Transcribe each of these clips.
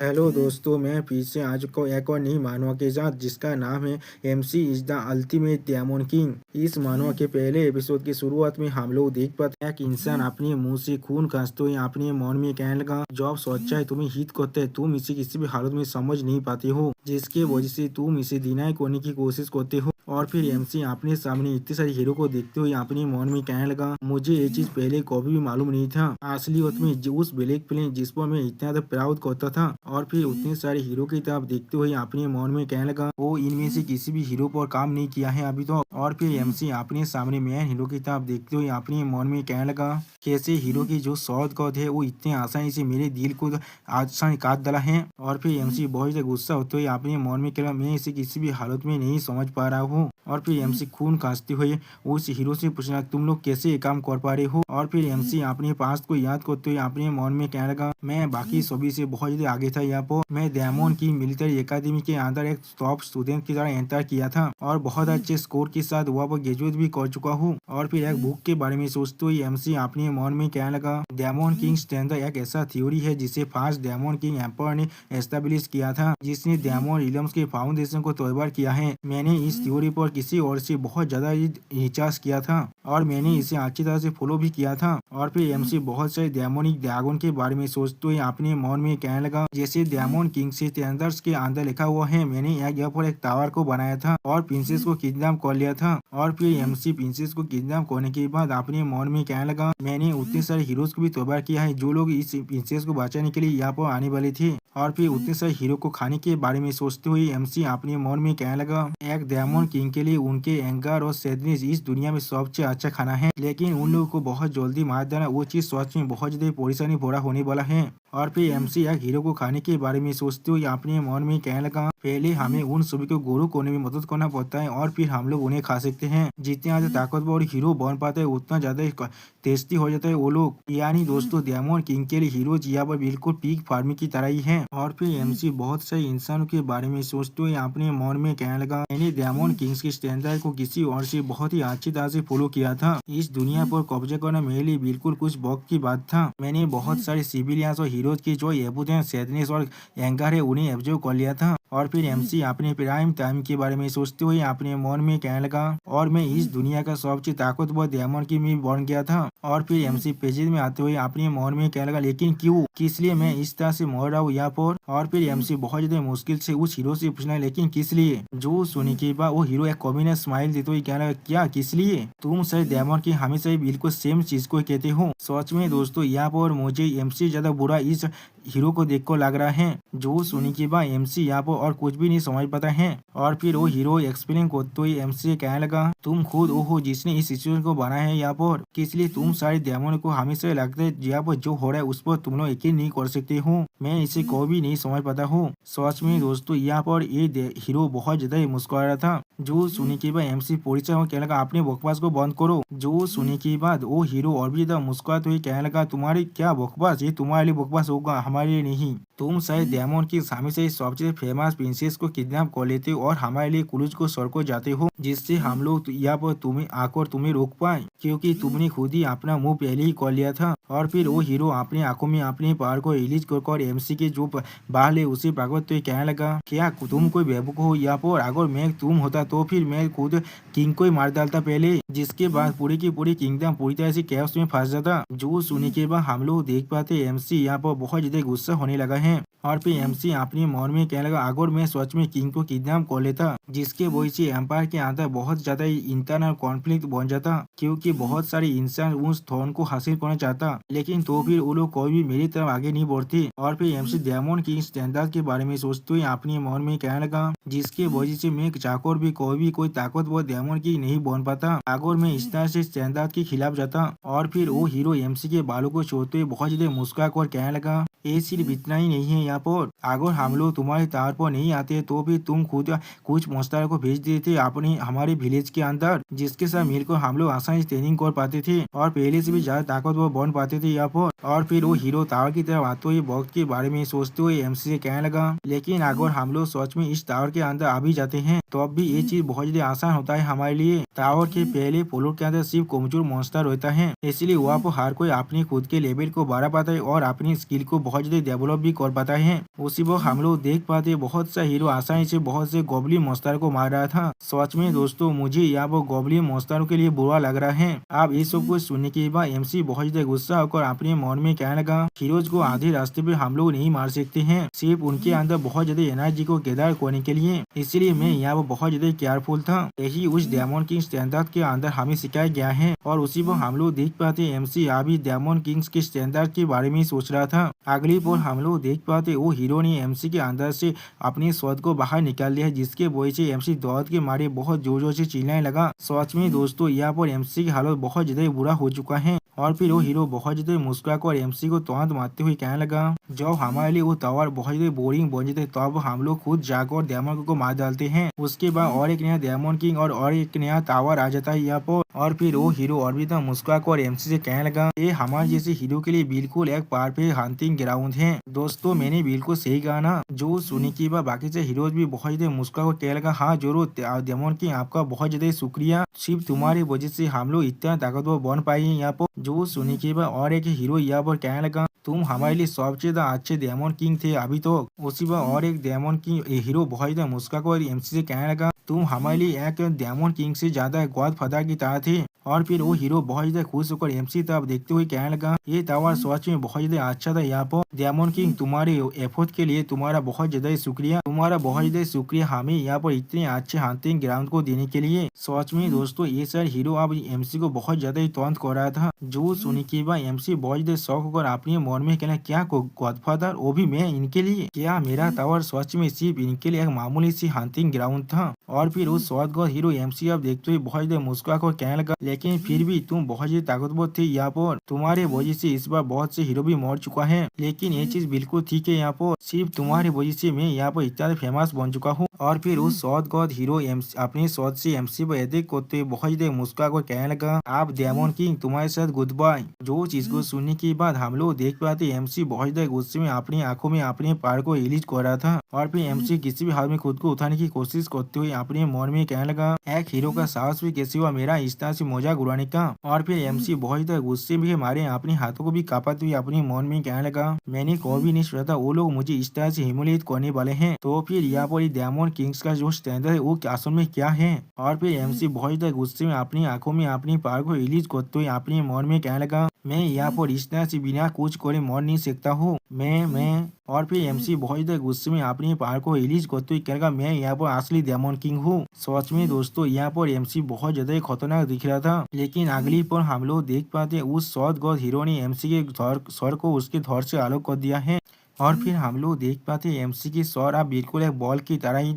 Hello दोस्तों, मैं फिर से आज को एक और नई मानवा के साथ जिसका नाम है MC is the ultimate daemon king. इस मानवा के पहले एपिसोड की शुरुआत में हम लोग देख पाते हैं कि इंसान अपने मुंह से खून खांसते हुए अपने मन में कहने लगा, जॉब सोचा है तुम्हें हिट करते है, तुम इसे किसी भी हालत में समझ नहीं पाते हो, जिसके वजह से तुम इसे डिनाई करने की कोशिश करते हो। और फिर एमसी अपने सामने इतने सारे हीरो को देखते हुए अपने मन में कहने लगा, मुझे ये चीज पहले कभी भी मालूम नहीं था। असलियत में उस ब्लैक प्लेन जिस पर मैं इतना ज्यादा प्राउड करता था। और फिर उतने सारे हीरो की तरफ देखते हुए अपने मन में कहने लगा, वो इनमें से किसी भी हीरो पर काम नहीं किया है अभी तो। और फिर एमसी अपने सामने मेन हीरो की तरफ देखते हुए अपने मन में कहने लगा, कैसे हीरो की जो शॉर्ट कट है वो इतने आसानी से मेरे दिल को आसानी काट डाला है। और फिर एमसी बहुत ज्यादा गुस्सा होते हुए अपने मन में कह, मैं इसे किसी भी हालत में नहीं समझ पा रहा हूँ। और फिर एमसी खून खांसते हुए उस हीरो से पूछना, तुम लोग कैसे ये काम कर पा रहे हो। और फिर एमसी अपने पास्ट को याद करते हुए अपने मन में कहने लगा, मैं बाकी सभी से बहुत ज्यादा आगे था। यहाँ पर मैं डेमन की मिलिट्री एकेडमी के अंदर एक टॉप स्टूडेंट की तरह एंटर किया था और बहुत अच्छे स्कोर के साथ वहाँ पर ग्रेजुएट भी कर चुका हूँ। और फिर एक बुक के बारे में सोचते हुए एमसी अपने मन में कहने लगा, डेमन किंग स्टैंडर्ड एक ऐसा थ्योरी है जिसे फर्स्ट डेमन किंग एम्पर ने एस्टेब्लिश किया था, जिसने डेमन रिलम्स के फाउंडेशन को तैयार किया है। मैंने इस थ्योरी पर किसी और से बहुत ज्यादा रिसर्च किया था और मैंने इसे अच्छी तरह से फॉलो भी किया था। और फिर एमसी बहुत सारे डेमोनिक ड्रैगन के बारे में सोचते हुए अपने मन में कहने लगा, जैसे डेमन किंग से स्टैंडर्ड्स के अंदर लिखा हुआ है, मैंने एक जगह पर एक टावर को बनाया था और प्रिंसेस को किडनैप कर लिया था। और फिर एमसी प्रिंसेस को किडनैप करने के बाद अपने मन में कहने लगा, मैंने उतने सारे हीरोज को भी तैयार किया है जो लोग इस प्रिंसेस को बचाने के लिए यहाँ पर आने वाले थे। और फिर उतने सारे हीरो को खाने के बारे में सोचते हुए एमसी अपने मन में कहने लगा, एक डेमन किंग के लिए उनके एंगर और सैडनेस इस दुनिया में सबसे अच्छा खाना है, लेकिन उन लोगों को बहुत जल्दी मार देना वो चीज सच में बहुत ज्यादा परेशानी भरा होने वाला है। और फिर एमसी एक हीरो को खाने के बारे में सोचते हुए अपने मन में कहने लगा, पहले हमें उन सभी को गुरु करने में मदद करना पड़ता है और फिर हम लोग उन्हें खा सकते हैं। जितने ज्यादा ताकतवर हीरो बन पाते हैं उतना ज्यादा टेस्टी हो जाता है वो लोग। यानी दोस्तों, डेमन किंग के लिए हीरो यहाँ पर बिल्कुल पीक फार्मिंग की तरह ही है। और फिर एमसी बहुत सारे इंसानों के बारे में सोचते हुए अपने मन में कहने लगा, मैंने डेमन किंग्स के स्टैंडर्ड को किसी और से बहुत ही अच्छी तरह से फॉलो किया था। इस दुनिया पर कब्जा करना मेरे लिए बिल्कुल कुछ वक्त की बात था। मैंने बहुत सारे सिविलियंस और हीरोज की जो एबुदेंस, सैडनेस और एंगर है उन्हें एब्जॉर्व कर लिया था। और फिर एमसी अपने प्राइम टाइम के बारे में सोचते हुए अपने मन में कहने लगा, और मैं इस दुनिया का सबसे ताकतवर डेमन की में बन गया था। और फिर एमसी पेजेस में आते हुए अपने मन में कहने लगा, लेकिन क्यों, किस लिए मैं इस तरह से मर रहा हूँ यहाँ पर। और फिर एमसी बहुत ज्यादा मुश्किल से उस हीरो से पूछना, लेकिन किस लिए। जो सुनी के बाद वो हीरो एक कॉमिनस स्माइल देते हुए कहने लगा, क्या किस लिए, तुम सही डेमन की हमेशा ही बिल्कुल सेम चीज को कहते हो। सच में दोस्तों, यहाँ पर मुझे एमसी ज्यादा बुरा इस हीरो को देख कर लग रहा है। जो सुनी के बाद एमसी यहाँ पर और कुछ भी नहीं समझ पाता है। और फिर वो हीरो एक्सप्लेन करते हुए एमसी से कहने लगा, तुम खुद वो हो जिसने इस सिचुएशन को बनाया है यहाँ पर, इसलिए तुम सारे डेमन को हमेशा लगता है यहाँ पर जो हो रहा है उस पर तुम लोग यकीन नहीं कर सकते हो। मैं इसे कभी नहीं समझ पाता हूँ। सच में दोस्तों, यहाँ पर ये हीरो बहुत ज्यादा मुस्कुरा रहा था। जो सुनी के बाद एमसी परिचय हो कहने लगा, अपने बकवास को बंद करो। जो सुनी के बाद वो हीरो और भी ज्यादा मुस्कुराते हुए कहने लगा, तुम्हारी क्या बकवास, ये तुम्हारे लिए बकवास होगा, हमारे लिए नहीं। तुम शायद डेमन की हमेशा सबसे फेमस प्रिंसेस को किडनैप कर लेते हो और हमारे लिए क्रूज को सर को जाते हो, जिससे हम लोग यहाँ पर तुम्हें आकर तुम्हें रोक पाए, क्योंकि तुमने खुद ही अपना मुंह पहले ही कर लिया था। और फिर वो हीरो अपने आंखों में अपने पावर को रिलीज कर एमसी के जो बाल है उसे भागवत तो कहने लगा, क्या तुम कोई बेवकूफ हो यहाँ पर, अगर मैं तुम होता तो फिर मैं खुद किंग को ही मार डालता पहले, जिसके बाद पूरी की पूरी किंगडम पूरी तरह से कैओस में फंस जाता। जो सुनने के बाद हम लोग देख पाते एमसी यहाँ पर बहुत ज्यादा गुस्सा होने लगा है। और फिर एमसी अपने मन में कहने लगा, अगर मैं सच में किंग को किडनैप कर लेता, जिसके वजह से एम्पायर के अंदर बहुत ज्यादा इंटरनल कॉन्फ्लिक्ट बन जाता, क्योंकि बहुत सारे इंसान उस थ्रोन को हासिल करना चाहता, लेकिन तो फिर वो लोग कोई भी मेरी तरफ आगे नहीं बढ़ते। और फिर एमसी डेमन की स्टैंडर्ड के बारे में सोचते हुए अपने मन में कहने लगा, जिसके वजह से मैं चाहकर भी कोई ताकतवर डेमन की नहीं बन पाता, अगर मैं इस तरह से स्टैंडर्ड के खिलाफ जाता। और फिर वो हीरो एमसी के बालों को छोड़ते हुए बहुत ज्यादा मुस्कुरा कर कहने लगा, ये सिर्फ इतना ही नहीं है यहाँ पर, अगर हम लोग तुम्हारे तार पर नहीं आते तो भी तुम खुद कुछ मॉन्स्टर को भेज दिए थे अपनी हमारे विलेज के अंदर, जिसके साथ मिलकर हम लोग आसानी से ट्रेनिंग कर पाते थे और पहले से भी ज्यादा ताकतवर बन पाते थे यहाँ पर। और फिर वो हीरो टावर की तरफ आते हुए वक्त के बारे में सोचते हुए एमसी से कहने लगा, लेकिन अगर हम लोग सच में इस टावर के अंदर आ भी जाते हैं तो अब भी ये चीज बहुत ज्यादा आसान होता है हमारे लिए। टावर के पहले फ्लोर के अंदर सिर्फ कमजोर मॉन्स्टर रहता है, इसलिए वहाँ पर हर कोई अपनी खुद के लेवल को बढ़ा पाता है और अपनी स्किल को बहुत ज्यादा डेवलप भी कर पाता है। उसी वक्त हम लोग देख पाते बहुत सा हीरो आसानी से बहुत से गोबलिन मॉन्स्टर को मार रहा था। सच में दोस्तों मुझे यहाँ पर गोबलिन मॉन्स्टरों के लिए बुरा लग रहा है। अब ये सब कुछ सुनने के बाद एमसी बहुत ज्यादा गुस्सा होकर अपने मन में कहने लगा, हीरोज को आधे रास्ते पे हम लोग नहीं मार सकते हैं, सिर्फ उनके अंदर बहुत ज्यादा एनर्जी को गैदर करने के लिए, इसलिए मैं यहाँ पर बहुत ज्यादा केयरफुल था। यही उस डेमन किंग स्टैंडर्ड के अंदर हमें सिखाया गया है। और उसी पर हम लोग देख पाते एमसी अभी डेमन किंग्स के स्टैंडर्ड के बारे में सोच रहा था। अगली पर हम लोग देख पाते वो हीरो ने एमसी के अंदर से अपनी शॉट को बाहर निकाल लिया, जिसके वजह से एमसी दौड़ के मारे बहुत जोर जोर से चिल्लाने लगा। सच में दोस्तों यहाँ पर एमसी की हालत बहुत ज्यादा बुरा हो चुका है। और फिर वो हीरो बहुत ज्यादा मुस्कुराकर एमसी को तोंत मारते हुए कहने लगा, जब हमारे लिए वो टावर बहुत ज्यादा बोरिंग बन जाते तब हम लोग खुद जाकर डेमन को मार डालते हैं, उसके बाद और एक नया डेमन किंग और एक नया टावर आ जाता है यहाँ पर। और फिर वो हीरो और भी मुस्कुराकर एमसी से कहने लगा, ये हमारे जैसे हीरो के लिए बिल्कुल एक परफेक्ट हंटिंग ग्राउंड है। दोस्तों मैंने बिल्कुल सही कहा ना। जो सुनी की बाद बाकी से हीरोज भी बहुत ज्यादा मुस्कुराकर कहने लगा, हाँ जरूर डेमन किंग आपका बहुत ज्यादा शुक्रिया, सिर्फ तुम्हारी वजह से हम लोग इतना ताकतवर बन पाए हैं यहाँ पर। जो सुनी के बाद और एक हीरो यहाँ पर कहने लगा, तुम हमारे लिए सबसे ज्यादा अच्छे डेमन किंग थे अभी तो। उसी बार और एक डेमन किंग हीरो बहुत ज्यादा मुस्कुराकर एमसी से कहने लगा, तुम हमारे लिए एक डेमन किंग से ज्यादा गॉडफादर की तरह थे। और फिर वो हीरो बहुत ज्यादा खुश होकर एमसी तरफ देखते हुए कहने लगा, ये टावर सच में बहुत ज्यादा अच्छा था यहाँ पर। डेमन किंग तुम्हारे एफर्ट के लिए तुम्हारा बहुत ज्यादा शुक्रिया, तुम्हारा बहुत ज्यादा शुक्रिया हमें यहाँ पर इतने अच्छे हंटिंग ग्राउंड को देने के लिए। सच में दोस्तों ये सर हीरो अब एमसी को बहुत ज्यादा ही तौंत कर रहा था। जो सुनी के बाद एमसी बहुत ज्यादा शौक होकर अपने मन में कहना, क्या गॉडफादर वो भी मैं इनके लिए, क्या मेरा टावर सच में सिर्फ इनके लिए एक मामूली सी हंटिंग ग्राउंड था। और फिर उस शॉट गॉड हीरो एमसी अब देखते हुए बहुत ज्यादा मुस्कुराकर कहने लगा, लेकिन फिर भी तुम बहुत ज्यादा ताकतवर थे यहाँ पर, तुम्हारे वजह से इस बार बहुत से हीरो भी मर चुका है, लेकिन ये चीज बिल्कुल ठीक है यहाँ पर, सिर्फ तुम्हारी वजह से मैं यहाँ पर इतना फेमस बन चुका हूँ। और फिर उस शॉट गॉड हीरो अपने शॉट से एमसी पर एडिट करते हुए बहुत ज्यादा मुस्कुराकर कहने लगा, आप डेमन किंग तुम्हारे साथ गुड बाय। जो चीज को सुनने के बाद हम लोग देख पाते एमसी बहुत ज्यादा गुस्से में अपनी आंखों में अपने पैर को रिलीज कर रहा था। और फिर एमसी किसी भी हाल में खुद को उठाने की कोशिश करते हुए अपने मन में कहने लगा, एक हीरो का साहस भी कैसे हुआ मेरा इस तरह से मजाक उड़ाने का। और फिर एमसी बहुत ज्यादा गुस्से में मारे अपने हाथों को भी कांपते हुए अपने मन में कहने लगा, मैंने कभी नहीं सोचा था वो लोग मुझे इस तरह से ह्यूमिलिएट करने वाले हैं। तो फिर यहाँ पर डेमन किंग्स का जो स्टैंडर्ड है वो असल में क्या है। और फिर एमसी बहुत ज्यादा गुस्से में अपनी आंखों में अपनी पैर को रिलीज करते हुए अपने मन में कहने लगा, मैं यहाँ पर इस तरह से बिना कुछ करे मर नहीं सकता हूँ, मैं। और फिर एमसी बहुत ज्यादा गुस्से में अपनी पावर को रिलीज करते हुए कहेगा, मैं यहाँ पर असली डेमन किंग हूँ। सच में दोस्तों यहाँ पर एमसी बहुत ज्यादा खतरनाक दिख रहा था। लेकिन अगली पर हम लोग देख पाते उस शॉट गॉड हीरो ने एमसी के सर को उसके धड़ से अलग कर दिया है। और फिर हम लोग देख पाते एमसी की सर अब बिल्कुल एक बॉल की तरह ही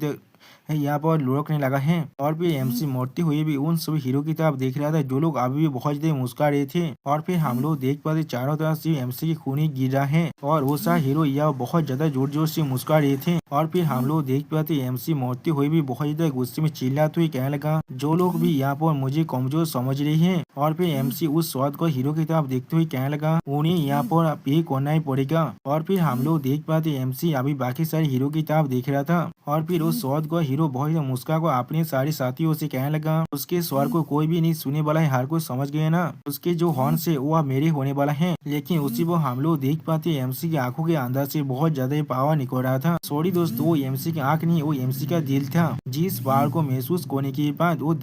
यहाँ पर लुढ़कने लगा है। और फिर एमसी मरते हुए भी उन सभी हीरो की तरफ देख रहा था जो लोग अभी भी बहुत ज्यादा मुस्कुरा रहे थे। और फिर हम लोग देख पाते चारों तरफ से एमसी की खूनी गिर रहा है और वो सारे हीरो यह बहुत ज्यादा जोर जोर से मुस्कुरा रहे थे। और फिर हम लोग देख पाते एमसी मरते हुए भी बहुत ज्यादा गुस्से में चिल्लाते हुए कहने लगा, जो लोग भी यहाँ पर मुझे कमजोर समझ रहे हैं। और फिर एमसी उस शॉट को हीरो की तरफ देखते हुए कहने लगा, उन्हें यहाँ पर पे करना ही पड़ेगा। और फिर हम लोग देख पाते एमसी अभी बाकी सारे हीरो की तरफ देख रहा था। और फिर उस शॉट को हीरो बहुत मुस्कुरा को अपने सारे साथियों से कहने लगा, उसके स्वर को कोई भी नहीं सुने वाला है, हर कोई समझ गए ना, उसके जो हॉर्न से वो अब मेरे होने वाला है। लेकिन उसी वो हम लोग देख पाते एमसी की आंखों के अंदर से बहुत ज्यादा पावर निकल रहा था। सॉरी दोस्तों, वो एमसी की आंख नहीं, वो एमसी का दिल था, जिस पावर को महसूस करने के बाद वो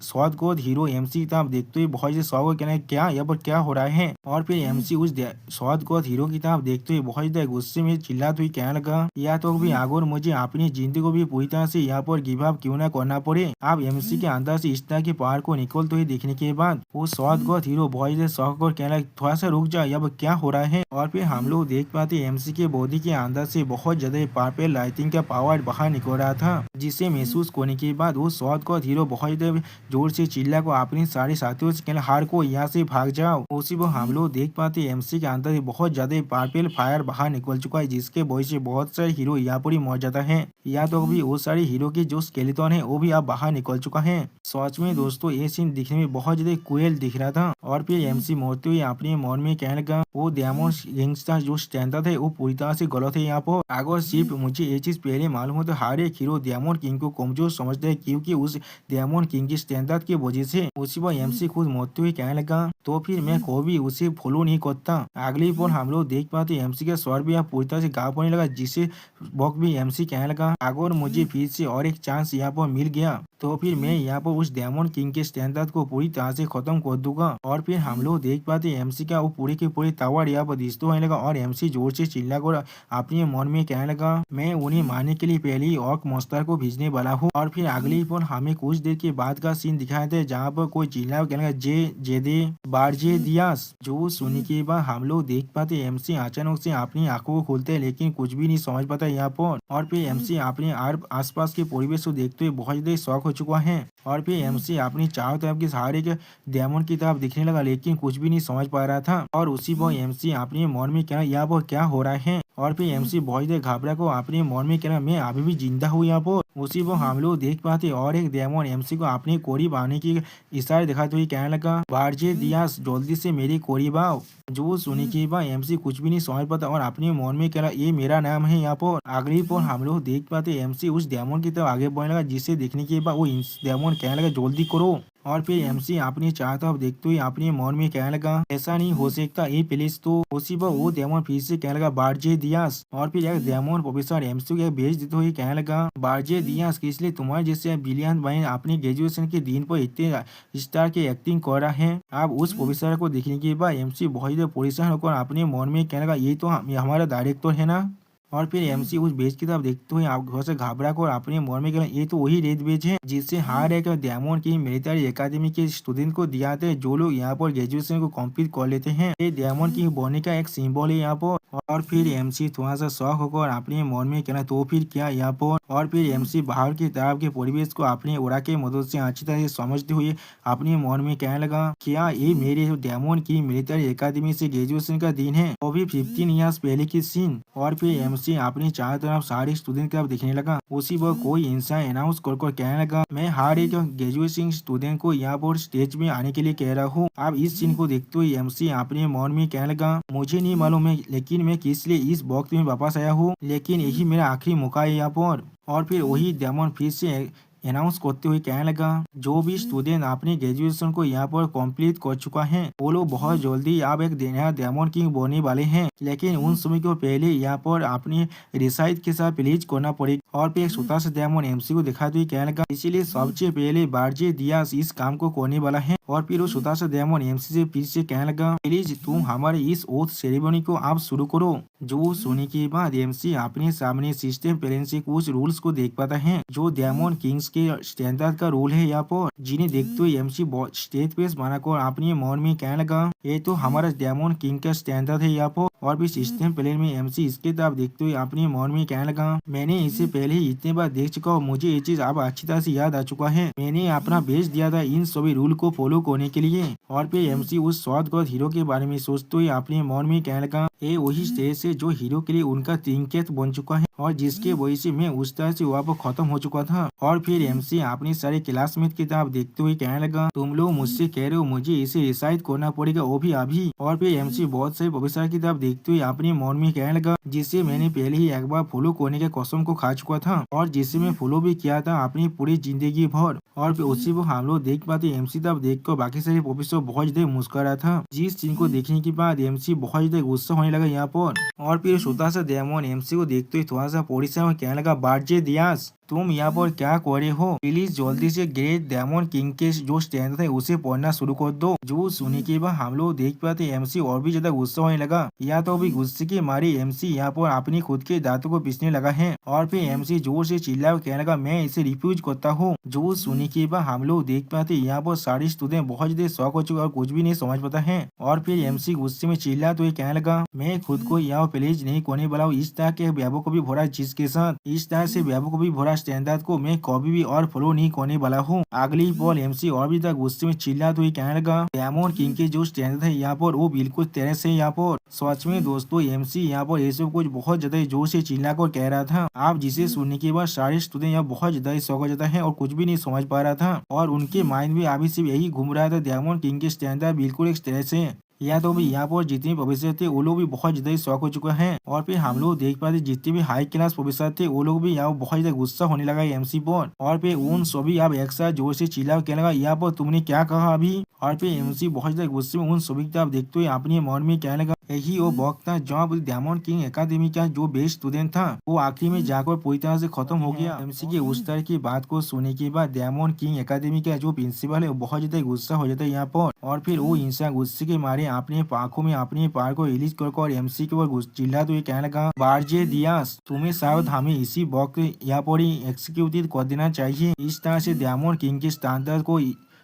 शॉट गॉड हीरो एमसी की तरफ देखते हुए बहुत से शौक कहना, क्या यहाँ पर क्या हो रहा है। और फिर एमसी उस शॉट गॉड हीरो की तरफ देखते हुए बहुत ज्यादा गुस्से में चिल्लाते हुए कहने लगा, या तो भी अगर मुझे अपनी जिंदगी को भी पूरी तरह से यहाँ पर गिव अप क्यों ना करना पड़े। अब एमसी के अंदर से इस तरह के पावर को निकलते हुए देखने के बाद वो शॉट गॉड हीरो बहुत ज्यादा शौक और कहना, थोड़ा सा रुक जाओ, यहाँ पर क्या हो रहा है। और फिर हम लोग देख पाते एमसी के बॉडी के अंदर से बहुत ज्यादा पर्पल लाइटिंग का पावर बाहर निकल रहा था, जिसे महसूस करने के बाद वो शॉट गॉड हीरो बहुत ज्यादा जोर से चिल्ला को अपने सारे साथियों से कहना हार को यहाँ से भाग जाओ। उसी वो हम लोग देख पाते एमसी के अंदर बहुत ज्यादा पार्पल फायर बाहर निकल चुका है, जिसके वजह से बहुत सारे हीरो यहाँ पर ही मर जाता है। या तो अभी वो सारे हीरो के जो स्केलेटन है वो भी अब बाहर निकल चुका है। सच में दोस्तों ये सीन दिखने में बहुत ज्यादा क्रूएल दिख रहा था। और फिर एमसी मरते हुए अपने मन में कहने लगा वो डायमंड किंग्स का जो स्टैंडर्ड है वो पूरी तरह से गलत है। यहाँ पर अगर सिर्फ मुझे ये चीज पहले मालूम हो तो हर एक हीरो डायमंड किंग को कमजोर समझता है, क्योंकि उस डायमंड किंग की स्टैंडर्ड की वजह से। उसी पर एमसी खुद मरते हुए कहने लगा तो फिर मैं कभी उसे फॉलो नहीं करता। अगली पर हम लोग देख पाते एमसी का स्वर भी यहाँ पूरी तरह से गाँव पड़ने लगा, जिससे वक्त भी एमसी कहने लगा अगर मुझे फिर से और एक चांस यहाँ पर मिल गया तो फिर मैं यहाँ पर उस डायमंड किंग के स्टैंडर्ड को पूरी तरह से खत्म कर दूंगा। और फिर हम लोग देख पाते एमसी का वो पूरे के पूरे टावर यहाँ पर डिस्टो होने लगा और एमसी जोर से चिल्ला कर अपने मन में कहने लगा मैं उन्हें मारने के लिए पहले ही ऑर्क मॉन्स्टर को भेजने वाला हूँ। और फिर अगली पर हमें कुछ देर के बाद का सीन दिखाया था, जहाँ पर कोई चिल्ला कहने लगा जे जेदे बारजे दियास। जो सुनने के बाद हम लोग देख पाते एमसी अचानक से अपनी आंखों को खोलते हैं, लेकिन कुछ भी नहीं समझ पाता यहाँ पर। और फिर एमसी अपने आसपास के परिवेश को देखते हुए बहुत ज्यादा शौक हो चुका है। और फिर एमसी अपनी चारों तरफ के सहारे के डायमंड की तरफ दिखने लगा, लेकिन कुछ भी नहीं समझ पा रहा था। और उसी पर एमसी अपने मन में कहना यहाँ पर क्या हो रहा है। और फिर एमसी बहुत देर घबरा को अपने मन में कहना मैं अभी भी जिंदा हूँ यहाँ पर। उसी पर हम लोग देख पाते और एक डायमंड एमसी को अपने करीब आने की इशारे दिखाते हुए कहने लगा बारजे दियास जल्दी से मेरे करीब आओ। जो सुने के बाद एमसी कुछ भी नहीं समझ पाता और अपने मन में कहना ये मेरा नाम है। यहाँ पर अगली पर हम लोग देख पाते एमसी उस डायमंड की तरफ आगे बढ़ने लगा, जिसे देखने के बाद वो डायमंड कहने लगा जल्दी करो। और फिर एमसी अपनी चारों तरफ देखते हुए अपने मन में कहने लगा ऐसा नहीं हो सकता ये प्लीज। तो उसी पर वो डायमंड फिर से कहने लगा बारजे दियास। और फिर एक डायमंड प्रोफेसर एमसी को भेज देते हुए कहने लगा बारजे दियास किस लिए तुम्हारे जैसे ब्रिलियंट बहन अपने ग्रेजुएशन के दिन पर इतने स्टार की एक्टिंग कर रहा है। अब उस प्रोफेसर को देखने के बाद एमसी बहुत ज्यादा परेशान होकर अपने मन में कहने लगा ये तो हमारा डायरेक्टर है ना। और फिर एमसी उस बेच की तरफ देखते हुए आप घर से घबरा कर अपने मन में कहना ये तो वही रेड बेच है जिससे हर एक डायमंड की मिलिट्री एकेडमी के स्टूडेंट को दिया जाता है, जो लोग यहाँ पर ग्रेजुएशन को कंप्लीट कर लेते हैं। ये डायमंड की बनने का एक सिंबल है यहाँ पर। और फिर एमसी थोड़ा सा शौक होकर अपने मन में कहना तो फिर क्या यहाँ पर। और फिर एमसी बाहर की तरफ के परिवेश को अपने ओरा के मदद से अच्छी तरह से समझते हुए अपने मन में कहने लगा क्या ये मेरे डायमंड की मिलिट्री एकेडमी से ग्रेजुएशन का दिन है, वो भी 15 ईयर्स पहले की सीन। और फिर एमसी अपनी चारों तरफ सारे स्टूडेंट की तरफ दिखने लगा। उसी पर कोई इंसान अनाउंस कर कहने लगा मैं हर एक ग्रेजुएशन स्टूडेंट को यहाँ पर स्टेज में आने के लिए कह रहा हूँ। अब इस सीन को देखते हुए एमसी अपने मन में कहने लगा मुझे नहीं मालूम है लेकिन मैं किस लिए इस वक्त में वापस आया हूँ, लेकिन यही मेरा आखिरी मौका है यहाँ पर। और फिर वही डायमंड फिर से अनाउंस करते हुए कहने लगा जो भी स्टूडेंट अपने ग्रेजुएशन को यहाँ पर कंप्लीट कर चुका है वो लोग बहुत जल्दी अब एक नया डायमंड किंग बनने वाले हैं, लेकिन उन समय को पहले यहाँ पर अपने रिसाइट के साथ प्लीज करना पड़ेगा। और फिर एक छोटा सा डायमंड एमसी को दिखाते हुए कहने लगा इसीलिए सबसे पहले बारजे दियास इस काम को करने वाला है। और फिर वो छोटा सा डायमंड एमसी से फिर से कहने लगा प्लीज तुम हमारे इस ओथ सेरेमनी को आप शुरू करो। जो सुनने के बाद एमसी अपने सामने सिस्टम प्लेन से कुछ रूल्स को देख पाता है जो डायमंड किंग्स के स्टैंडर्ड का रूल है यहाँ पर, जिन्हें देखते हुए एमसी स्टेज पेस बनाकर अपने मन में कहने लगा ये तो हमारा डायमंड किंग का स्टैंडर्ड है यहाँ पर। और भी सिस्टम प्लेन में एमसी इसके तरफ देखते हुए अपने मन में कहने लगा मैंने इसे पहले ही इतने बार देख चुका हूँ, मुझे ये चीज अब अच्छी तरह से याद आ चुका है। मैंने अपना भेज दिया था इन सभी रूल को फॉलो करने के लिए। और फिर एमसी उस शॉर्टकट हीरो के बारे में सोचते हुए अपने मन में कहने लगा ये वही स्टेज है जो हीरो के लिए उनका तिनकेत बन चुका है और जिसके वजह से मैं उस तरह से वहाँ पर खत्म हो चुका था। और फिर एमसी अपने सारे क्लासमेट की तरफ देखते हुए कहने लगा तुम लोग मुझसे कह रहे हो मुझे इसे रिसाइट करना पड़ेगा वो भी अभी। और फिर एमसी बहुत सारे प्रोफेसर की तरफ देखते हुए अपने मन में कहने लगा जिसे मैंने पहले ही एक बार फॉलो करने के कसम को खा चुका था और जिसे मैं फॉलो भी किया था अपनी पूरी जिंदगी भर। और फिर उसी को हम लोग देख पाते एमसी तरफ देख कर बाकी सारे प्रोफेसर बहुत ज्यादा मुस्कुरा था, जिस सीन को देखने के बाद एमसी बहुत ज्यादा गुस्सा होने लगा यहाँ पर। और फिर छोटा सा डायमंड एमसी को देखते हुए थोड़ा सा परेशान में कहने लगा बारजे दियास तुम यहाँ पर क्या कर रहे हो, प्लीज जल्दी से ग्रेट डायमंड किंग के जो स्टैंडर्ड है उसे पढ़ना शुरू कर दो। जो सुनने के बाद हम लोग देख पाते एमसी और भी ज्यादा गुस्सा होने लगा। या तो अभी गुस्से के मारे एमसी यहाँ पर अपनी खुद के दांतों को पीसने लगा है। और फिर एमसी जोर से चिल्ला कहने लगा मैं इसे रिफ्यूज करता हूँ। जो सुनने के बाद हम लोग देख पाते यहाँ पर सारे स्टूडेंट बहुत ज्यादा शौक हो चुके और कुछ भी नहीं समझ पाता है। और फिर एमसी गुस्से में चिल्ला तो ये कहने लगा मैं खुद को यहाँ प्लीज नहीं करने वाला हूँ इस तरह के व्यापक को भी भरा जिसके साथ इस तरह से व्यापक को भी भरा स्टैंडर्ड को मैं कभी भी और फॉलो नहीं करने वाला हूँ। अगली पल एमसी और भी तक गुस्से में चिल्लाते हुए कहने लगा, डेमन किंग के जो स्टैंडर्ड है यहाँ पर वो बिल्कुल तेरे से यहाँ पर। सच में दोस्तों एमसी यहाँ पर ये सब कुछ बहुत ज्यादा जोर से चिल्ला कर कह रहा था। आप जिसे सुनने के बाद सारे स्टूडेंट यहाँ बहुत ज्यादा शौक हो जाता है और कुछ भी नहीं समझ पा रहा था और उनके माइंड में अभी सिर्फ यही घूम रहा था, डेमन किंग के स्टैंडर्ड बिल्कुल एक तरह से। या तो भी यहाँ पर जितने प्रोफेसर थे वो लोग भी बहुत ज्यादा शौक हो चुका है और फिर हम लोग देख पाते जितने भी हाई क्लास प्रोफेसर थे वो लोग भी यहाँ बहुत ज्यादा गुस्सा होने लगा एमसी पर और फिर उन सभी आप एक साथ जोर से चिल्ला कहने लगा, यहाँ पर तुमने क्या कहा अभी। और फिर एमसी बहुत ज्यादा गुस्से में उन सभी को आप देखते हुए अपने मन में कहने लगा, यही वो वक्त था जब डेमन किंग एकेडमी का जो बेस्ट स्टूडेंट था वो आखिरी में जाकर पूरी तरह से खत्म हो गया। एमसी के उस तरह की बात को सुनने के बाद डेमन किंग एकेडमी का जो प्रिंसिपल है वो बहुत ज्यादा गुस्सा हो जाता है यहाँ पर और फिर वो इंसान गुस्से के मारे अपने आंखों में अपने पैर को रिलीज कर एमसी के ऊपर चिल्लाते हुए कहने लगा, बारजे दियास तुम्हें शायद हमें इसी वक्त यहाँ पर ही एक्सिक्यूटिव कर देना चाहिए। इस तरह से डेमन किंग के स्टैंडर्ड को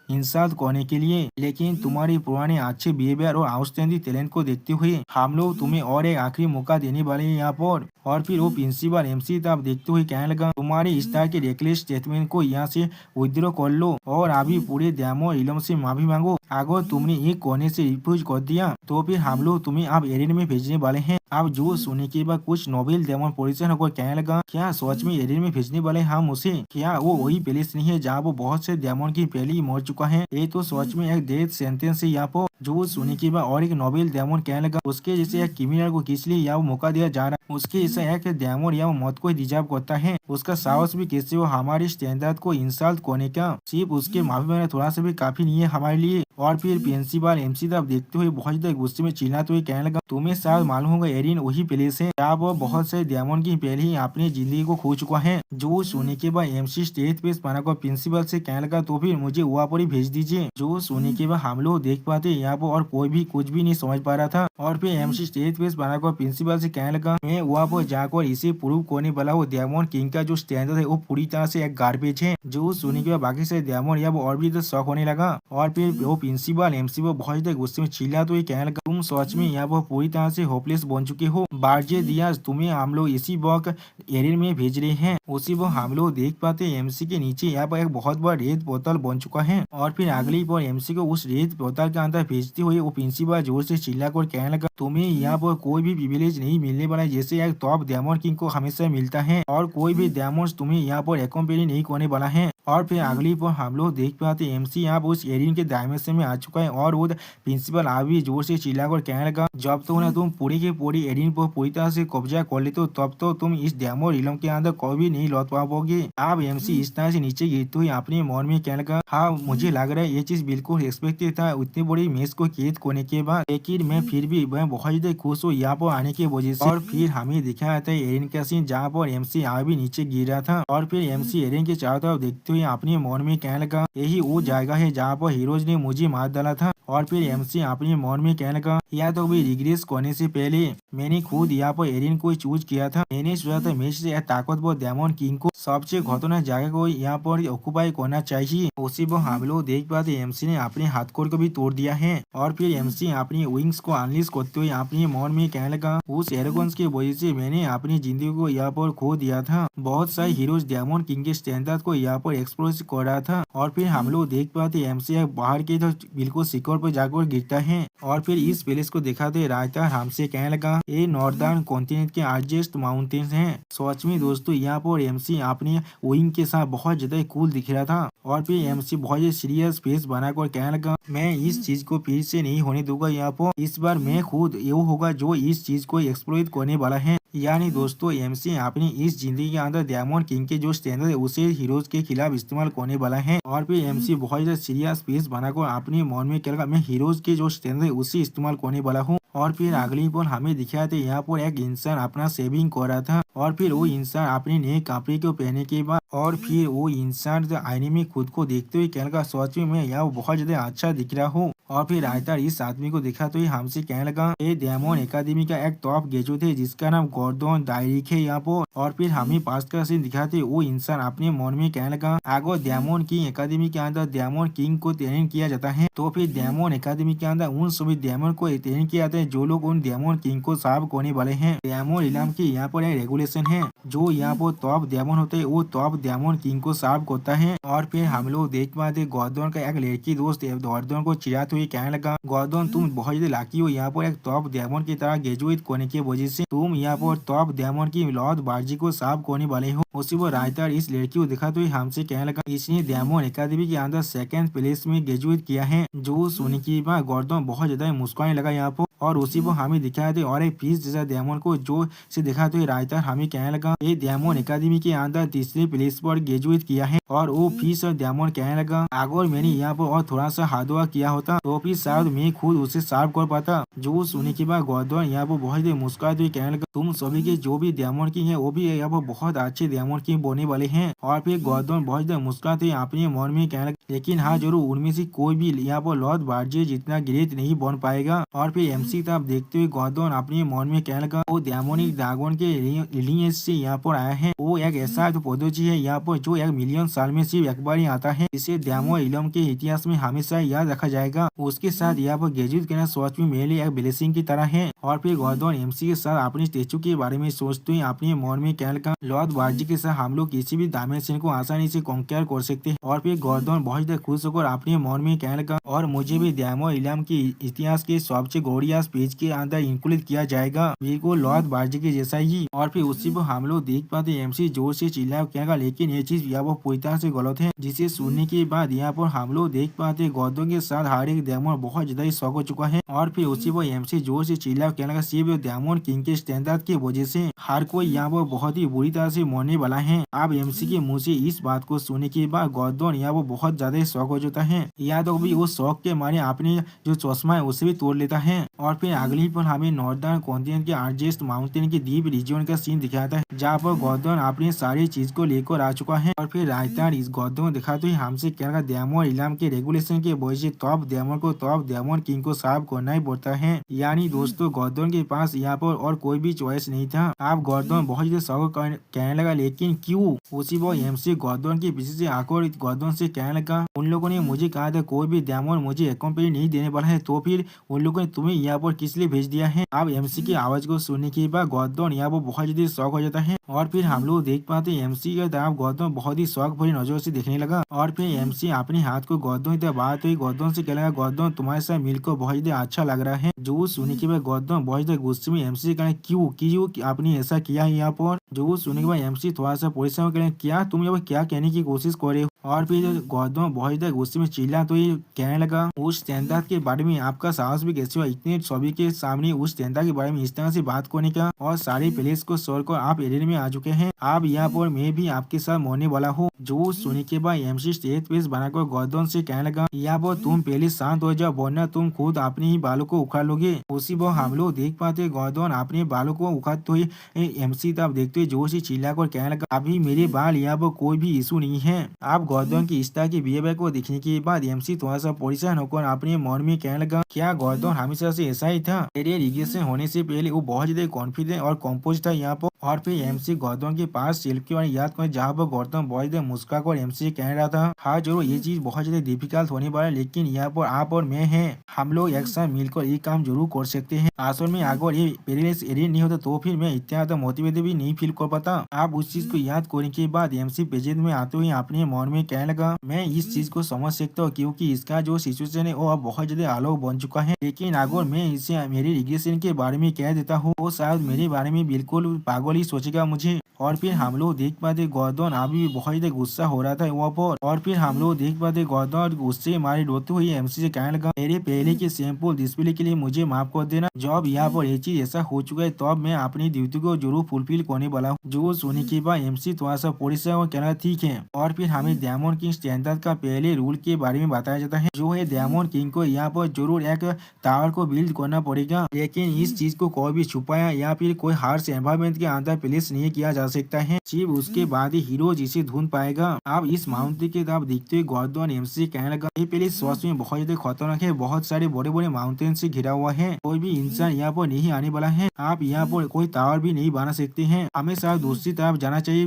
इंसल्ट करने के लिए, लेकिन तुम्हारी पुराने अच्छे बिहेवियर और आउटस्टैंडिंग टैलेंट को देखते हुए हम लोग तुम्हें और एक आखिरी मौका देने वाले हैं यहाँ पर। और फिर वो प्रिंसिपल एमसी तब देखते हुए कहने लगा, तुम्हारे इस तरह के रेकलेस स्टेटमेंट को यहाँ से विथड्रॉ कर लो और अभी पूरे डेमो इलम से माफी मांगो। अगर तुमने एक कोने से रिफ्यूज कर दिया तो फिर हम लोग तुम्हें अब एरिन में भेजने वाले हैं। अब जो सुनने के बाद कुछ नोबेल डेमन पोजिशन होकर कहने लगा, क्या सच में एरिन में भेजने वाले हम उसे? क्या वो वही प्लेस नहीं है जहाँ वो बहुत से डेमन की पहले ही मर चुका है? ये तो सच में एक डेथ सेंटेंस है यहाँ पर। जो सुनने के बाद और एक नोबेल डेमन कहने लगा, उसके जैसे एक क्रिमिनल को किस लिए यहाँ मौका दिया जा रहा है? उसके जैसा एक डेमन यहाँ मौत को डिजर्व करता है। उसका साहस भी कैसे हो हमारे स्टैंडर्ड को इंसल्ट करने का? सिर्फ उसके माफी मांगना थोड़ा सा भी काफी नहीं है हमारे लिए। और फिर प्रिंसिपल एमसी तब देखते हुए बहुत ज्यादा गुस्से में चिल्लाते हुए कहने लगा, तुम्हें शायद मालूम होगा एरिन वही प्लेस है जहाँ वो बहुत से डेमन की पहले ही अपनी जिंदगी को खो चुका है। जो सुनने के बाद एमसी स्टेज पे बनाकर प्रिंसिपल से कहने लगा, तो फिर मुझे वहाँ पर ही भेज दीजिए। जो सुनने के बाद हम लोग देख पाते यहाँ पर और कोई भी कुछ भी नहीं समझ पा रहा था। और फिर एमसी स्टेज पे बनाकर प्रिंसिपल से कहने लगा, मैं वहाँ पर जाकर इसे प्रूव करने वाला हूँ डेमन किंग का जो स्टैंडर्ड है वो पूरी तरह से एक गार्बेज है। जो सुनने के बाद बाकी से डेमन यहाँ और भी शौक होने लगा और फिर वो प्रिंसिपल एमसी वो बहुत ज्यादा गुस्से में चिल्ला तो ये कहने लगा, तुम सच में यहाँ पर पूरी तरह से होपलेस बन चुके हो। बारजे दियास तुम्हें हम लोग इसी वक्त एरिन में भेज रहे हैं। उसी वो हम लोग देख पाते एमसी के नीचे यहाँ पर एक बहुत बड़ा रेत बोतल बन चुका है और फिर अगली बार एमसी को उस रेत बोतल के अंदर भेजते हुए वो प्रिंसिपल जोर से चिल्ला कर कहने लगा, तुम्हें यहाँ पर कोई भी प्रिविलेज नहीं मिलने वाला जैसे एक टॉप डेमन किंग को हमेशा मिलता है और कोई भी डेमन तुम्हें यहाँ पर एकम्पेनी नहीं करने वाला है। और फिर अगली बार हम लोग देख पाते एमसी यहाँ पर उस एरिन के डायमेंशन में आ चुका है और वो प्रिंसिपल अभी जोर से चिल्लाकर कहने लगा, जब तो ना तुम पूरी के पूरी एरिन पर पूरी तरह से कब्जा कर लेते हो तब तो तुम इस डेमो इलम के अंदर कभी नहीं लौट पाओगे। अब एमसी इस तरह से नीचे गिरते हुए अपने मन में कहने लगा, हाँ मुझे लग रहा है ये चीज बिल्कुल एक्सपेक्टेड था उतनी बड़ी मैच को कैद करने के बाद, लेकिन मैं फिर भी मैं बहुत ज्यादा खुश हूँ यहाँ पर आने की वजह से। और फिर हमें दिखाया जाता है एरिन का सीन जहाँ पर एमसी अभी नीचे गिर रहा था और फिर एमसी एरिन के चारों तरफ देखते हुए अपने मन में कहने लगा, यही वो जगह है जहाँ पर हीरोज ने मुझे मार डाला था। और फिर एमसी अपने मन में कहने लगा, या तो भी रिग्रेस करने से पहले मैंने खुद यहाँ पर एरिन को चूज किया था। मैंने सोचा था मैच से ताकतवर डेमन किंग को सबसे खतरनाक जगह को यहाँ पर ऑक्युपाई करना चाहिए। उसी पर हम लोग देख पाते एमसी ने अपने हाथकोड़ को भी तोड़ दिया है और फिर एमसी अपनी विंग्स को अनलिश करते हुए अपने मन में कहने लगा, उस एरोगेंस की वजह से मैंने अपनी जिंदगी को यहाँ पर खो दिया था। बहुत सारे हीरोज डेमन किंग के स्टैंडर्ड को यहाँ पर एक्सप्लोर कर रहा था। और फिर हम लोग देख पाते एमसी बाहर के तो बिल्कुल सिक्योर पर जाकर गिरता है और फिर इस प्लेस को दिखाते रायता हमसे कहने लगा, ये नॉर्दर्न कॉन्टिनेंट के हाईएस्ट माउंटेन्स हैं। सच में दोस्तों यहाँ पर एमसी अपने विंग के साथ बहुत ज्यादा कूल दिख रहा था। और फिर एमसी बहुत ज्यादा सीरियस फेस बनाकर कहने लगा, मैं इस चीज को फिर से नहीं होने दूंगा। यहाँ पर इस बार मैं खुद ये होगा जो इस चीज को एक्सप्लोइट करने वाला है। यानी दोस्तों एमसी अपनी इस जिंदगी के अंदर डेमन किंग के जो स्टैंडर्ड है उसे हीरोज के खिलाफ इस्तेमाल करने वाला है। और फिर एमसी बहुत ज्यादा सीरियस फेस बनाकर अपने मन में कहेगा, मैं हीरोज के जो स्टैंडर्ड है उसे इस्तेमाल करने वाला हूँ। और फिर अगली बार हमें दिखाया था यहाँ पर एक इंसान अपना सेविंग कर रहा था और फिर वो इंसान अपने नए कपड़े को पहनने के बाद और फिर वो इंसान आईने में खुद को देखते हुए कहने लगा, सच में मैं यहाँ बहुत ज्यादा अच्छा दिख रहा हूँ। और फिर रायता इस आदमी को देखा तो हमसे कहने लगा, ये डेमन एकेडमी का एक टॉप ग्रेजुएट है जिसका नाम गॉर्डन डायरिक है यहाँ पर। और फिर हमें पास का सीन दिखाते वो इंसान अपने मन में कहने लगा, अगर डेमन किंग एकेडमी के अंदर डेमन किंग को ट्रेनिंग किया जाता है तो फिर डेमन एकेडमी के अंदर उन सभी डेमन को ट्रेनिंग किया जाता है जो लोग उन डेमन किंग को साफ करने वाले हैं। डेमन इलाम की यहाँ पर एक रेगुलेशन है जो यहाँ पर टॉप डेमन होते हैं वो टॉप डेमन किंग को सर्व करता है। और फिर हम लोग देख पाते गॉर्डन का एक लड़की दोस्त गॉर्डन को चिढ़ाते हुए कहने लगा, गॉर्डन तुम बहुत ज्यादा लाकी हो, यहाँ पर एक टॉप डेमन की तरह ग्रेजुएट करने की वजह से तुम यहाँ पर टॉप डेमन की लॉर्ड बार्जी को सर्व करने वाले हो। उसी वो राइटर इस लड़की को दिखा तो हमसे कहने लगा इसने डेमन एकेडमी के अंदर सेकंड प्लेस में ग्रेजुएट किया है। जो सुनने के बाद गॉर्डन बहुत ज्यादा मुस्कुराने लगा यहाँ पर। और उसी को हमें दिखाए थे और एक फीस जैसा डेमन को जो से दिखा तो राइटर हमें कहने लगा ये डेमन एकेडमी के अंदर तीसरी प्लेस पर ग्रेजुएट किया है। और वो फीस और डेमन कहने लगा अगर मैंने यहाँ पर और थोड़ा सा हार्ड वर्क किया होता तो फिर शायद मैं खुद उसे सर्व कर पाता। जो सुनने के बाद गॉर्डन यहाँ पर बहुत ही मुस्कुराते हुए कहने लगा तुम सभी के जो भी डेमन किंग है वो भी यहाँ पर बहुत अच्छे डेमन किंग बोने वाले हैं। और फिर गॉर्डन बहुत ज्यादा मुस्कुराते हुए अपने मन में कहने लगा लेकिन हाँ जरूर उनमें से कोई भी यहाँ पर लॉर्ड बार्जी जितना ग्रेट नहीं बन पाएगा। और फिर एमसी तरफ देखते हुए गॉर्डन अपने मन में कहने लगा वो डेमोनिक ड्रैगन के लिनिएज से यहाँ पर आया है। वो एक ऐसा पौधोजी है यहाँ पर जो 1 मिलियन साल में सिर्फ एक बार ही आता है। इसे डेमो इलम के इतिहास में हमेशा याद रखा जाएगा। उसके साथ यहाँ पर ग्रेजुएट करना सोच में मेरे लिए एक ब्लेसिंग की तरह है। और फिर गॉर्डन एमसी के साथ अपनी स्टेचू के बारे में सोचते हुए अपने मन में कहने लगा लॉर्ड बार्जी के साथ हम लोग किसी भी डायमेंशन को आसानी से कॉन्कर कर सकते हैं। और फिर गॉर्डन बहुत ज्यादा खुश होकर अपने मन में कहने लगा और मुझे भी डेमो इलम के इतिहास के सबसे ग्लोरियस पेज के अंदर इंक्लूड किया जाएगा बिल्कुल लॉर्ड बार्जी के जैसा ही। और फिर उसी पर हम लोग देख पाते एमसी जोर से चिल्लाया कहेगा लेकिन ये चीज यहाँ पर पूरी तरह से गलत है। जिसे सुनने के बाद यहाँ पर हम लोग देख पाते गॉर्डन के साथ हर एक डेमन बहुत ज्यादा शौक हो चुका है। और फिर उसी पर एमसी जोर से चिल्लाया कहने लगा सिर्फ डेमन किंग के स्टैंडर्ड की वजह से हर कोई यहाँ पर बहुत ही बुरी तरह से मरने वाला है। अब एमसी के मुँह से इस बात को सुनने के बाद गॉर्डन यहाँ पर बहुत ज्यादा शौक हो जाता है। या तो भी उस शौक के मारे अपने जो चश्मा है उसे भी तोड़ लेता है। और फिर अगली पर हमें नॉर्दर्न कॉन्टिनेंट के आर्जेस्ट माउंटेन के डीप रीजन का सीन दिखाता है जहाँ पर गॉर्डन अपनी सारी चीज को लेकर आ चुका है। और फिर राइटर इस गॉर्डन को दिखाते हुए हमसे कहना डेमन इलाम के रेगुलेशन के वजह से टॉप डेमन को टॉप डेमन किंग को सर्व करना ही पड़ता है। यानी दोस्तों गॉर्डन के पास यहाँ पर और कोई भी चॉइस नहीं था। आप गॉर्डन बहुत ज्यादा शौक कहने लगा लेकिन क्यों। उसी वो एमसी गॉर्डन के पीछे से आकर गॉर्डन से कहने लगा उन लोगों ने मुझे कहा था कोई भी डेमन मुझे अकम्पनी नहीं देने वाला है तो फिर उन लोगों ने तुम्हें यहाँ पर किस लिए भेज दिया है। अब एमसी की आवाज को सुनने के बाद गॉर्डन यहाँ पर बहुत ज्यादा शौक हो जाता है। और फिर हम लोग देख पाते एमसी के तरफ गौतम बहुत ही शौक भरी नजर से देखने लगा। और फिर एमसी अपने हाथ को गौतम की तरफ बात हुई। गौतम से कहने लगा गौतम तुम्हारे साथ मिलकर बहुत ज्यादा अच्छा लग रहा है। जो सुनने के बाद गौतम बहुत ज्यादा गुस्से में एमसी से कहना क्यों आपने ऐसा किया है यहाँ पर। जो सुनने के बाद एमसी थोड़ा सा परेशान होकर क्या तुम यहाँ पर क्या कहने की कोशिश कर रहे हो। और फिर गौतम बहुत ज्यादा गुस्से में चिल्ला तो ये कहने लगा उस स्टैंडर्ड के बारे में आपका साहस भी कैसे हुआ इतने सभी के सामने उस स्टैंडर्ड के बारे में इस तरह से बात करने का। और सारे प्लेस को छोड़कर आप एरिया में आ चुके हैं। आप यहाँ पर मैं भी आपके साथ मरने वाला हूँ। जो सुनने के बाद एमसी स्टेज पेज बनाकर गौतम से कहने लगा यहाँ पर तुम पहले शांत हो जाओ वरना तुम खुद अपने ही बालों को उखाड़ लोगे। उसी पर हम लोग देख पाते गौतम अपने बालों को उखाड़ते हुए एमसी तब देखते हुए जोर से चिल्लाकर कहने लगा अभी मेरे बाल यहाँ पर कोई भी इशू नहीं है। आप गौतम की इस तरह की बिहेवियर को देखने के बाद एमसी थोड़ा सा परेशान होकर अपने मन में कहने लगा क्या गौतम हमेशा से ऐसा ही था। मेरे रिग्रेशन होने से पहले वो बहुत ज्यादा कॉन्फिडेंट और कॉम्पोज था यहाँ पर। और फिर एमसी गौतम के पास सेल्फी और याद कर जहाँ पर गौतम बहुत ज्यादा मुस्कुराकर एमसी कह रहा था हाँ जरूर ये चीज बहुत ज्यादा डिफिकल्ट होने वाला है लेकिन यहाँ पर आप और मैं हैं हम लोग एक साथ मिलकर ये काम जरूर कर सकते हैं। असल में अगर ये पेरेंट्स एरिया नहीं होता तो फिर मैं इतना ज्यादा मोटिवेटेड भी नहीं फील कर पाता। आप उस चीज को याद करने के बाद एमसी प्रेजेंट में आते हुए अपने मन में कहने लगा मैं इस चीज को समझ सकता हूँ क्योंकि इसका जो सिचुएशन है वो अब बहुत ज्यादा अलग बन चुका है। लेकिन अगर मैं इसे मेरे रिग्रेशन के बारे में कह देता हूँ वो शायद मेरे बारे में बिल्कुल पागल ही सोचेगा मुझे। और फिर हम लोग देख पाते गौतम अभी बहुत ज्यादा गुस्सा हो रहा था वहाँ पर। और फिर हम लोग देख पाते गौतम गुस्से मारे रोते हुए एमसी से कहने लगा मेरे पहले के सैंपल डिस्प्ले के लिए मुझे माफ कर देना। जब यहाँ पर ये चीज ऐसा हो चुका है तब मैं अपनी ड्यूटी को जरूर फुलफिल करने वाला हूँ। जो सुनने के बाद एमसी थोड़ा सा परेशान और कहना ठीक है। और फिर हमें डेमन किंग स्टैंडर्ड का पहले रूल के बारे में बताया जाता है जो है डेमन किंग को यहाँ पर जरूर एक टावर को बिल्ड करना पड़ेगा। लेकिन इस चीज को कोई भी छुपाया या फिर कोई हार्श एनवायरमेंट के अंदर प्लेस नहीं किया जा सकता है। सिर्फ उसके बाद ही हीरो जिसे ढूंढ पाएगा। आप इस माउंटेन के तरफ देखते हुए गौतम एमसी कहने लगा ये प्लेस सच में बहुत ज्यादा खतरनाक है। बहुत सारे बड़े बड़े माउंटेन से घिरा हुआ है। कोई भी इंसान यहाँ पर नहीं आने वाला है। आप यहाँ पर कोई टावर भी नहीं बना सकते हैं। हमें शायद दूसरी तरफ जाना चाहिए।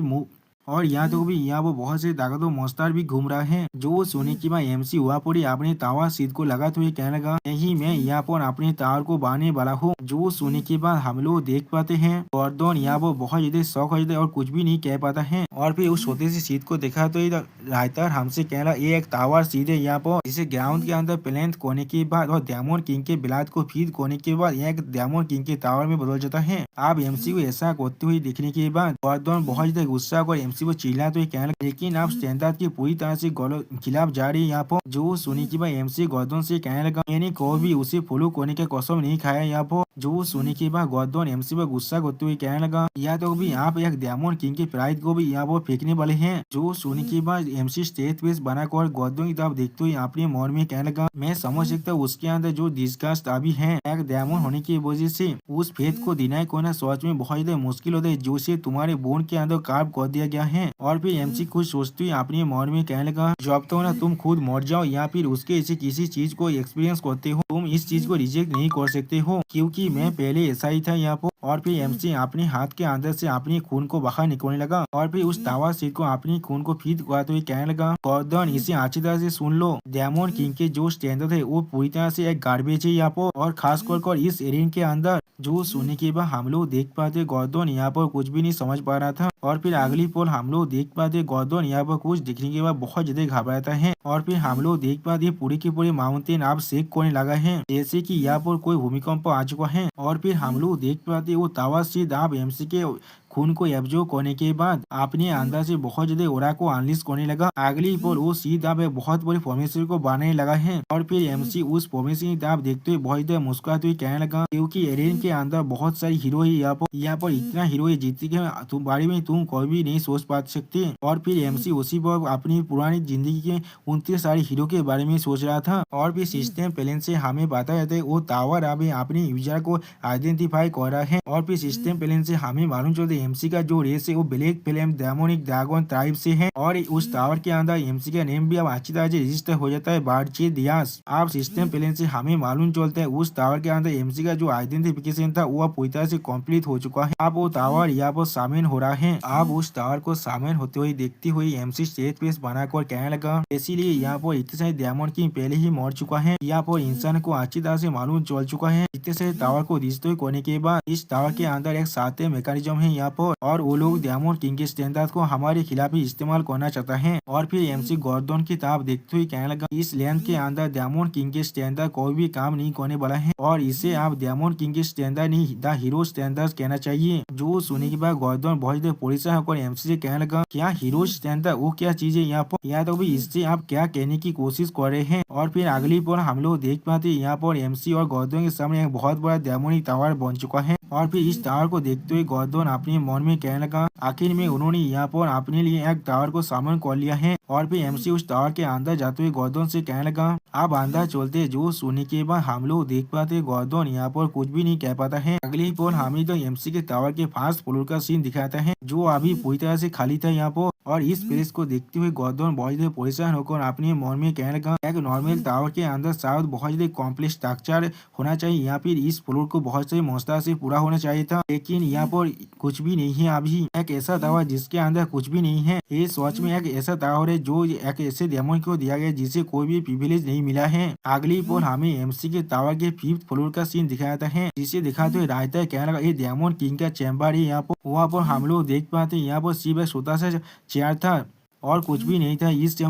और यहाँ तो भी यहाँ वो बहुत से ताकतवर मॉन्स्टर भी घूम रहा है। जो सोने के बाद एमसी हुआ पड़ी अपने टावर सीध को लगाते हुए कहने लगा, नहीं मैं यहाँ पर अपने टावर को बांधने वाला हूँ। जो सोने के बाद हम लोग देख पाते हैं गॉर्डन यहाँ वो बहुत ज्यादा शौक हो जाता है और कुछ भी नहीं कह पाता है। और फिर उस छोटे सी सीध को देखा तो राइटर हमसे कहना ये एक टावर सीधे यहाँ पर जिसे ग्राउंड के अंदर प्लेन कोने के बाद और डायमंड किंग के बिलाद को फीड कोने के बाद यह डायमंड किंग के टावर में बदल जाता है। आप एमसी को ऐसा करते हुए देखने के बाद गॉर्डन बहुत ज्यादा गुस्सा और एमसी को चिल्लाते हुए कहने लगा, लेकिन आप स्टैंडर्ड की पूरी तरह से खिलाफ जा रही है। यहाँ पर जो सुनी की बाद एमसी गॉर्डन से कहने लगा, मैंने कभी भी उसे फॉलो करने का कसम नहीं खाया। यहाँ पर जो सुनी के बाद गॉर्डन एमसी पर गुस्सा करते हुए कहने लगा, या तो भी आप एक डायमंड किंग के प्राइज को भी यहाँ पर फेंकने वाले हैं। जो सुनी के बाद एमसी स्टेज पेस बनाकर गॉर्डन की तरफ देखते हुए अपने मन में कहने लगा, मैं समझ सकता हूँ उसके अंदर जो डिस्कस्ट अभी है एक डायमंड होने की वजह से उस फेथ को डिनाई करना सोच में बहुत ज्यादा मुश्किल होता है जो से तुम्हारे बोन के अंदर कार्व कर दिया गया है। और फिर एमसी कुछ सोचते हुए अपने मन में कहने लगा, जब तो ना तुम खुद मर जाओ या फिर उसके ऐसे किसी चीज को एक्सपीरियंस करते हो तुम इस चीज को रिजेक्ट नहीं कर सकते हो, क्योंकि मैं पहले ऐसा ही था यहाँ पर। और फिर एमसी अपने हाथ के अंदर से अपनी खून को बाहर निकलने लगा और फिर उस टावर सीट को अपनी खून को फीड कराते हुए कहने लगा, गॉर्डन इसे अच्छी तरह से सुन लो, डायमंड किंग के जो स्टैंडर्ड है वो पूरी तरह से एक गार्बेज है यहाँ पर। और खास कर इस एरिन के अंदर जो सोने के बाद हम लोग देख पाते गॉर्डन यहाँ पर कुछ भी नहीं समझ पा रहा था। और फिर अगली पोल हम लोग देख पाते गॉर्डन यहाँ पर कुछ दिखने के बाद बहुत ज्यादा घबराता है। और फिर हम लोग देख पाते पूरी की पूरी माउंटेन आप शेक करने लगा है जैसे कि यहाँ पर कोई भूमिकंप आ चुका है। और फिर हम लोग देख पाते वो टावर सीध आप एमसी के खून को एब्जॉर्ब करने के बाद अपने अंदर से बहुत ज्यादा ओरा को अनलिश करने लगा। अगली पोल वो सीधा अब बहुत बड़ी फॉर्मेशन को बनाने लगा है। और फिर एमसी उस फॉर्मेशन की तरफ देखते हुए बहुत ज्यादा मुस्कुराते हुए कहने लगा, क्योंकि एरेन के अंदर बहुत सारी हीरो है यहाँ पर इतना हीरो है जीतने के तुम बारे में तुम कोई भी नहीं सोच पा सकते। और फिर एमसी उसी पर अपनी पुरानी जिंदगी के 29 सारे हीरो के बारे में सोच रहा था। और फिर सिस्टम प्लेन से हमें बताया जाता है वो टावर अभी अपने यूजर को आइडेंटिफाई कर रहा है। और फिर सिस्टम प्लेन से हमें मालूम चलता एमसी का जो रेस है वो black flame demonic dragon tribe से है। और उस टावर के अंदर एमसी का नेम भी अब अच्छी तरह से रजिस्टर हो जाता है बार्चे दियास। आप सिस्टम प्लेन से हमें मालूम चलता है उस टावर के अंदर एमसी का जो आइडेंटिफिकेशन था वो पूरी तरह से कंप्लीट हो चुका है। अब वो टावर यहाँ पर शामिल हो रहा है। आप उस टावर को शामिल होते हुए देखती हुई एमसी स्टेज पेस बनाकर कहने लगा, इसीलिए यहाँ पर इतने सारे डायमंड किंग पहले ही मर चुका है। यहाँ पर इंसान को अच्छी तरह से मालूम चल चुका है इतने सारे टावर को डिस्ट्रॉय करने के बाद इस टावर के अंदर एक साथे मैकेनिज्म है यहाँ पर और वो लोग डायमंड किंग के स्टैंडर्ड को हमारे खिलाफ ही इस्तेमाल करना चाहता है। और फिर एमसी गॉर्डन की तरफ देखते हुए कहने लगा, इस लैंड के अंदर डायमंड किंग के स्टैंडर्ड कोई भी काम नहीं करने वाला है और इसे आप डायमंड किंग के स्टैंडर्ड नहीं द हीरो स्टैंडर्ड कहना चाहिए। जो सुनने के बाद गॉर्डन बहुत देर परेशान होकर एमसी से कहने लगा, क्या हीरो स्टैंडर्ड वो क्या चीज है यहाँ पर, या तो भी इससे आप क्या कहने की कोशिश कर रहे हैं। और फिर अगली पर हम लोग देख पाते यहाँ पर एमसी और गॉर्डन के सामने एक बहुत बड़ा डायमंड टावर बन चुका है। और फिर इस टावर को देखते हुए गॉर्डन अपने मन में कहने लगा, आखिर में उन्होंने यहाँ पर अपने लिए एक टावर को सामने कर लिया है। और फिर एमसी उस टावर के अंदर जाते हुए गॉर्डन से कहने लगा, आप अंदर चलते। जो सुनने के बाद हम लोग देख पाते गॉर्डन यहाँ पर कुछ भी नहीं कह पाता है। अगली पर हमें तो एमसी के टावर के फर्स्ट फ्लोर का सीन दिखाता है जो अभी पूरी तरह से खाली था यहाँ पर। और इस प्लेस को देखते हुए गॉर्डन बहुत ज्यादा परेशान होकर अपने मन में कहने लगा, एक नॉर्मल टावर के अंदर शायद बहुत ज्यादा कॉम्प्लेक्स स्ट्रक्चर होना चाहिए या फिर इस फ्लोर को बहुत से मौसला से पूरा होना चाहिए था, लेकिन यहाँ पर कुछ भी नहीं है। अभी एक ऐसा टावर जिसके अंदर कुछ भी नहीं है। ये सच में एक ऐसा टावर है जो एक ऐसे डेमन को दिया गया जिसे कोई भी प्रिविलेज नहीं मिला है। अगली पर हमें एमसी के टावर के 5th फ्लोर का सीन दिखाता है जिसे दिखाते हुए रायता कहने लगा, ये डायमंड किंग का चैम्बर है यहाँ पर। वहाँ पर हम लोग देख पाते यहाँ पर सिर्फ एक छोटा सा चेयर था और कुछ भी नहीं था इस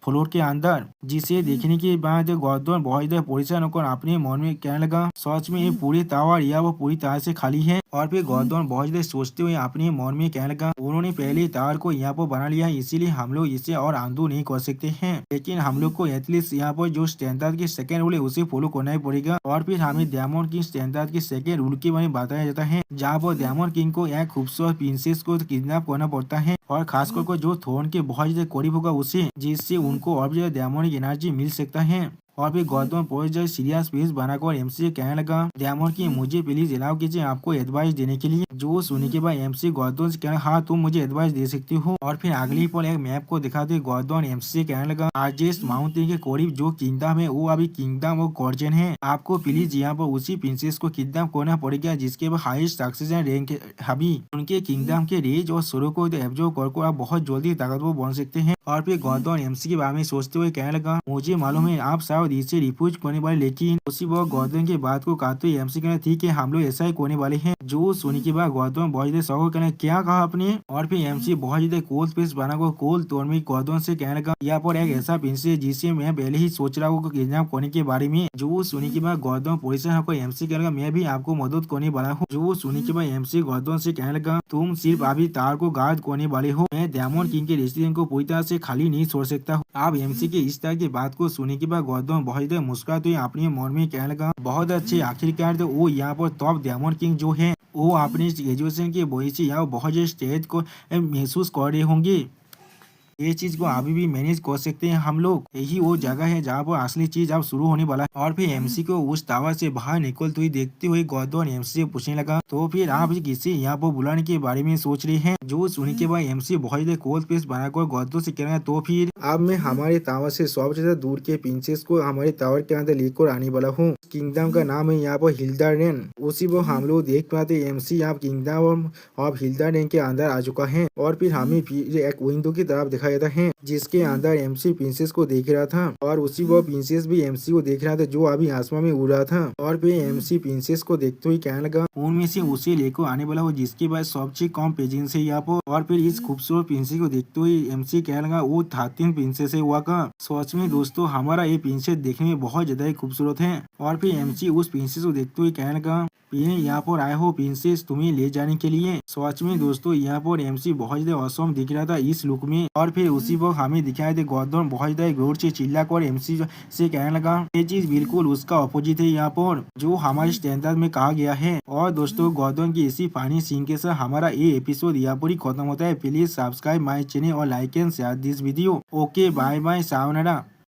फ्लोर के अंदर, जिसे देखने के बाद गॉर्डन बहुत ज्यादा परेशान होकर अपने मन में कहने लगा, सच में ये पूरी टावर या वो पूरी तरह से खाली है। और फिर गॉर्डन बहुत ज्यादा सोचते हुए अपने मन में कहने लगा, उन्होंने पहले टावर को यहाँ पर बना लिया इसीलिए हम लोग इसे और आंदो नहीं कर सकते हैं, लेकिन हम लोग को एटलीस्ट यहाँ पर जो स्टैंडर्ड की सेकेंड रूल है उसे फॉलो करना ही पड़ेगा। और फिर हमें डायमंड किंग स्टैंडर्ड की सेकेंड रूल के बारे में बताया जाता है जहाँ पर डायमंड किंग को एक खूबसूरत प्रिंसेस को किडनैप करना पड़ता है और खासकर जो थ्रोन के बहुत ज्यादा करीब होगा उसे, जिससे उनको और ज्यादा डायमंड एनर्जी मिल सकता है। और फिर गौतम पहुंच जाए सीरियस फेस बनाकर एमसी से कहने लगा डायमंड किंग मुझे प्लीज अलाउ कीजिए आपको एडवाइस देने के लिए। जो सुनने के बाद एमसी गौतम से कहना हाँ तुम मुझे एडवाइस दे सकती हो। और फिर अगले ही पल एक मैप को दिखाते गौतम एमसी से कहने लगा आर्जेस्ट माउंटेन के करीब जो किंगडम है वो अभी किंगडम और गॉर्जन है। आपको प्लीज यहाँ पर उसी प्रिंसेस को किडनैप करना पड़ेगा जिसके बाद हाईएस्ट सक्सेस रैंक अभी उनके किंगडम के रेज और सुरों को एब्जॉर्ब कर आप बहुत जल्दी ताकतवर बन सकते हैं। और फिर गौतम एमसी के बारे में सोचते हुए कहने लगा मुझे मालूम है आप शायद इसे रिफ्यूज करने वाले लेकिन उसी वक्त गौतम की बात को काटते हुए एमसी कहना ठीक है हम लोग ऐसा ही करने वाले हैं। जो सुनने के बाद गौतम बहुत ज्यादा शौक कहना क्या कहा आपने। और फिर एमसी बहुत ज्यादा कोल पेस बनाकर कोल तोड़ में गौतम से कहने लगा यहाँ पर एक ऐसा प्रिंस है जिसे मैं पहले ही सोच रहा हूँ किडनैप करने के बारे में। जो सुनने के बाद गौतम परेशान होकर एमसी कहने लगा मैं भी आपको मदद करने वाला हूँ। जो सुनने के बाद एमसी गौतम से कहने लगा तुम सिर्फ अभी तार को गार्ड करने वाले हो मैं डायमंड किंग के रेस्टोरेंट को पूरी तरह से खाली नहीं छोड़ सकता हूँ। आप एमसी के इस तरह की बात को सुनने के बाद गौतम बहुत ज्यादा मुस्कुराते हुए अपने मन में कहने लगा बहुत अच्छे आखिरकार तो वो यहाँ पर टॉप डायमंड किंग जो है वो अपने ग्रेजुएशन के वजह से यहाँ बहुत ज्यादा स्टेज को महसूस कर रहे होंगे। ये चीज को अभी भी मैनेज कर सकते हैं हम लोग। यही वो जगह है जहाँ पर असली चीज अब शुरू होने वाला है। और फिर एमसी को उस टावर से बाहर निकलते हुए देखते हुए गौतम एमसी से पूछने लगा तो फिर आप किसी यहाँ पर बुलाने के बारे में सोच रहे हैं। जो सुनने के बाद एमसी बहुत ज्यादा कोल पेस बनाकर गौतम से कहना तो फिर अब मैं हमारे टावर से सबसे ज्यादा दूर के प्रिंसेस को हमारे टावर के अंदर लेकर आने वाला हूँ। किंगडम का नाम है यहाँ पर हिल्डारेन। उसी वो हम लोग देख पाते एमसी आप किंगडम ऑफ हिल्डारेन के अंदर आ चुका है। और फिर हमें फिर एक विंडो की तरफ दिखाया जाता है जिसके अंदर एमसी प्रिंसेस को देख रहा था और उसी वो प्रिंसेस भी एमसी को देख रहा था जो अभी आसमान में उड़ रहा था। और फिर एमसी प्रिंसेस को देखते हुए कहने लगा उनमें से उसे लेकर आने वाला हो जिसके बाद सबसे कम पेजेंस है यहाँ पर। और फिर इस खूबसूरत प्रिंसेस को देखते हुए एमसी कहने लगा वो 13 प्रिंसेस है हुआ का। सच में दोस्तों हमारा ये प्रिंसेस देखने में बहुत ज्यादा खूबसूरत है। और फिर एमसी उस प्रिंसेस को देखते हुए कहने लगा यहाँ पर आए हो प्रिंसेस तुम्हें ले जाने के लिए। सच में दोस्तों यहाँ पर एमसी बहुत ज्यादा औसम दिख रहा था इस लुक में। और फिर उसी वक्त हमें दिखाई दे गौतम बहुत ज्यादा जोर से चिल्ला कर एमसी से कहने लगा ये चीज बिल्कुल उसका अपोजिट है यहाँ पर जो हमारे स्टैंडर्ड में कहा गया है। और दोस्तों गौतम की इसी फानी सीन के साथ हमारा ये एपिसोड यहाँ पर ही खत्म होता है। प्लीज सब्सक्राइब माई चैनल और like and share this video. Okay bye bye सावनारा।